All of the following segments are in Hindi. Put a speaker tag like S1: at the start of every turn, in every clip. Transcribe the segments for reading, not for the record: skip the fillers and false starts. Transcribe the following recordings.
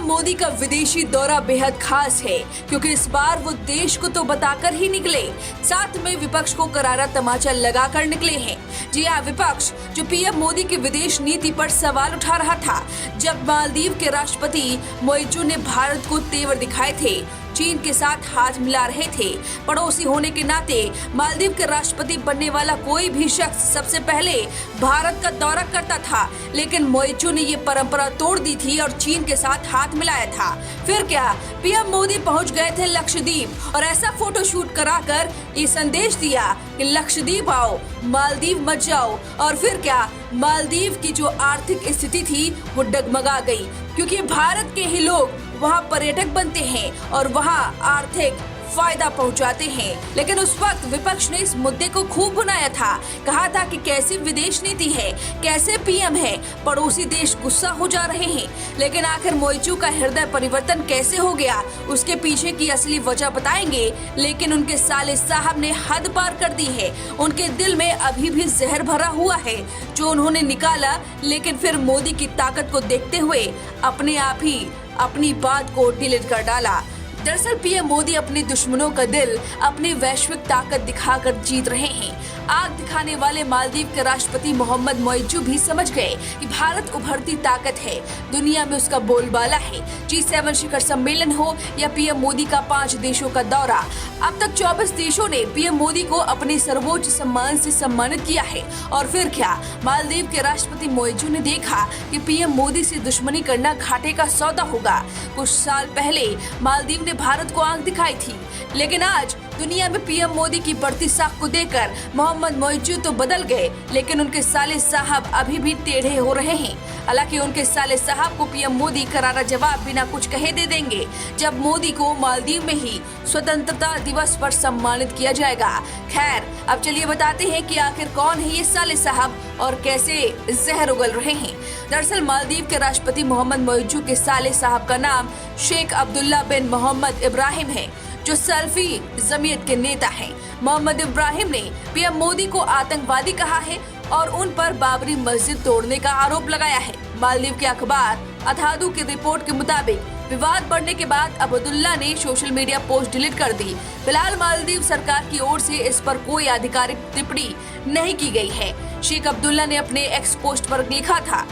S1: मोदी का विदेशी दौरा बेहद खास है क्योंकि इस बार वो देश को तो बताकर ही निकले, साथ में विपक्ष को करारा तमाचा लगाकर निकले हैं। जी हाँ, विपक्ष जो पीएम मोदी की विदेश नीति पर सवाल उठा रहा था, जब मालदीव के राष्ट्रपति मोइजू ने भारत को तेवर दिखाए थे, चीन के साथ हाथ मिला रहे थे। पड़ोसी होने के नाते मालदीव के राष्ट्रपति बनने वाला कोई भी शख्स सबसे पहले भारत का दौरा करता था, लेकिन मोइजू ने ये परंपरा तोड़ दी थी और चीन के साथ हाथ मिलाया था। फिर क्या, पीएम मोदी पहुंच गए थे लक्षद्वीप और ऐसा फोटोशूट कराकर ये संदेश दिया कि लक्षद्वीप आओ, मालदीव मत जाओ। और फिर क्या, मालदीव की जो आर्थिक स्थिति थी वो डगमगा गई, क्योंकि भारत के ही लोग वहाँ पर्यटक बनते हैं और वहाँ आर्थिक फायदा पहुंचाते हैं। लेकिन उस वक्त विपक्ष ने इस मुद्दे को खूब भुनाया था, कहा था कि कैसी विदेश नीति है, कैसे पीएम है, पड़ोसी देश गुस्सा हो जा रहे हैं। लेकिन आखिर मोइजू का हृदय परिवर्तन कैसे हो गया, उसके पीछे की असली वजह बताएंगे। लेकिन उनके साले साहब ने हद पार कर दी है, उनके दिल में अभी भी जहर भरा हुआ है जो उन्होंने निकाला, लेकिन फिर मोदी की ताकत को देखते हुए अपने आप ही अपनी बात को डिलीट कर डाला। दरअसल पीएम मोदी अपने दुश्मनों का दिल अपनी वैश्विक ताकत दिखाकर जीत रहे हैं। आग दिखाने वाले मालदीव के राष्ट्रपति मोहम्मद मोइजू भी समझ गए कि भारत उभरती ताकत है, दुनिया में उसका बोलबाला है। G7 शिखर सम्मेलन हो या पीएम मोदी का 5 देशों का दौरा, अब तक 24 देशों ने पीएम मोदी को अपने सर्वोच्च सम्मान से सम्मानित किया है। और फिर क्या, मालदीव के राष्ट्रपति मोइजू ने देखा कि पीएम मोदी से दुश्मनी करना घाटे का सौदा होगा। कुछ साल पहले मालदीव ने भारत को आंख दिखाई थी, लेकिन आज दुनिया में पीएम मोदी की बढ़ती साख को देखकर मोहम्मद मोइजू तो बदल गए, लेकिन उनके साले साहब अभी भी टेढ़े हो रहे हैं। हालांकि उनके साले साहब को पीएम मोदी करारा जवाब बिना कुछ कहे दे देंगे जब मोदी को मालदीव में ही स्वतंत्रता दिवस पर सम्मानित किया जाएगा। खैर, अब चलिए बताते हैं कि आखिर कौन है ये साले साहब और कैसे जहर उगल रहे हैं। दरअसल मालदीव के राष्ट्रपति मोहम्मद मोइजू के साले साहब का नाम शेख अब्दुल्ला बिन मोहम्मद इब्राहिम है, जो सल्फी जमीयत के नेता हैं। मोहम्मद इब्राहिम ने पीएम मोदी को आतंकवादी कहा है और उन पर बाबरी मस्जिद तोड़ने का आरोप लगाया है। मालदीव के अखबार अथादू की रिपोर्ट के मुताबिक विवाद बढ़ने के बाद अब्दुल्ला ने सोशल मीडिया पोस्ट डिलीट कर दी। फिलहाल मालदीव सरकार की ओर से इस पर कोई आधिकारिक टिप्पणी नहीं की गई है। शेख अब्दुल्ला ने अपने एक्स पोस्ट पर लिखा था,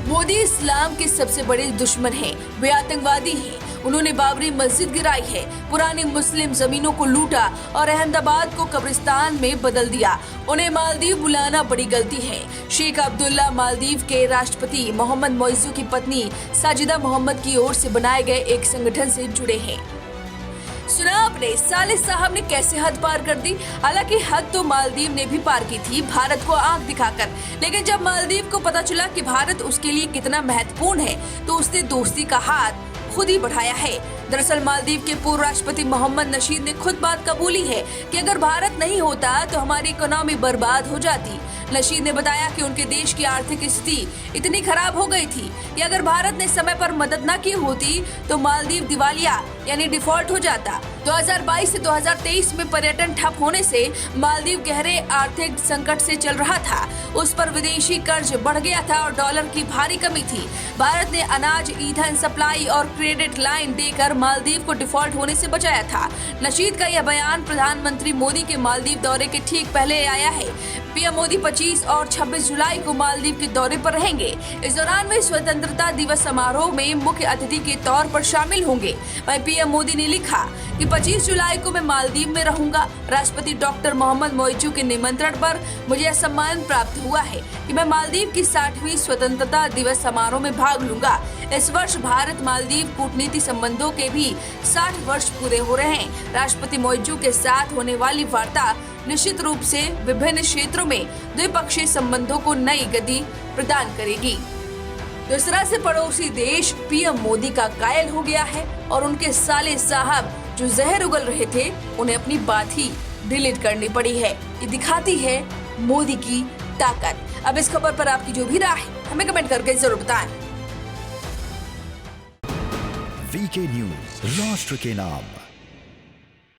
S1: मोदी इस्लाम के सबसे बड़े दुश्मन हैं, वे आतंकवादी हैं। उन्होंने बाबरी मस्जिद गिराई है, पुरानी मुस्लिम जमीनों को लूटा और अहमदाबाद को कब्रिस्तान में बदल दिया। उन्हें मालदीव बुलाना बड़ी गलती है। शेख अब्दुल्ला मालदीव के राष्ट्रपति मोहम्मद मोइजू की पत्नी साजिदा मोहम्मद की ओर से बनाए गए एक संगठन से जुड़े हैं। सुना आपने, साले साहब ने कैसे हद पार कर दी। हालांकि हद तो मालदीव ने भी पार की थी भारत को आंख दिखाकर, लेकिन जब मालदीव को पता चला कि भारत उसके लिए कितना महत्वपूर्ण है तो उसने दोस्ती का हाथ खुद ही बढ़ाया है। दरअसल मालदीव के पूर्व राष्ट्रपति मोहम्मद नशीद ने खुद बात कबूली है कि अगर भारत नहीं होता तो हमारी इकोनॉमी बर्बाद हो जाती। नशीद ने बताया कि उनके देश की आर्थिक स्थिति इतनी खराब हो गई थी कि अगर भारत ने समय पर मदद न की होती तो मालदीव दिवालिया यानी डिफॉल्ट हो जाता। 2022 से 2023 में पर्यटन ठप होने से मालदीव गहरे आर्थिक संकट से चल रहा था। उस पर विदेशी कर्ज बढ़ गया था और डॉलर की भारी कमी थी। भारत ने अनाज, ईंधन सप्लाई और क्रेडिट लाइन देकर मालदीव को डिफॉल्ट होने से बचाया था। नशीद का यह बयान प्रधानमंत्री मोदी के मालदीव दौरे के ठीक पहले आया है। पीएम मोदी 25 और 26 जुलाई को मालदीव के दौरे पर रहेंगे। इस दौरान वे स्वतंत्रता दिवस समारोह में मुख्य अतिथि के तौर पर शामिल होंगे। वहीं पीएम मोदी ने लिखा कि 25 जुलाई को मैं मालदीव में रहूंगा। राष्ट्रपति डॉक्टर मोहम्मद मोइजू के निमंत्रण पर मुझे यह सम्मान प्राप्त हुआ है कि मैं मालदीव की 60वीं स्वतंत्रता दिवस समारोह में भाग लूंगा। इस वर्ष भारत मालदीव कूटनीति संबंधों के भी 60 वर्ष पूरे हो रहे हैं। राष्ट्रपति मोइजू के साथ होने वाली वार्ता निश्चित रूप से विभिन्न क्षेत्रों में द्विपक्षीय संबंधों को नई गति प्रदान करेगी। तो इस तरह से पड़ोसी देश पीएम मोदी का कायल हो गया है और उनके साले साहब जो जहर उगल रहे थे उन्हें अपनी बात ही डिलीट करनी पड़ी है। ये दिखाती है मोदी की ताकत। अब इस खबर पर आपकी जो भी राय है हमें कमेंट करके जरूर बताएं।
S2: वीके न्यूज, राष्ट्र के नाम।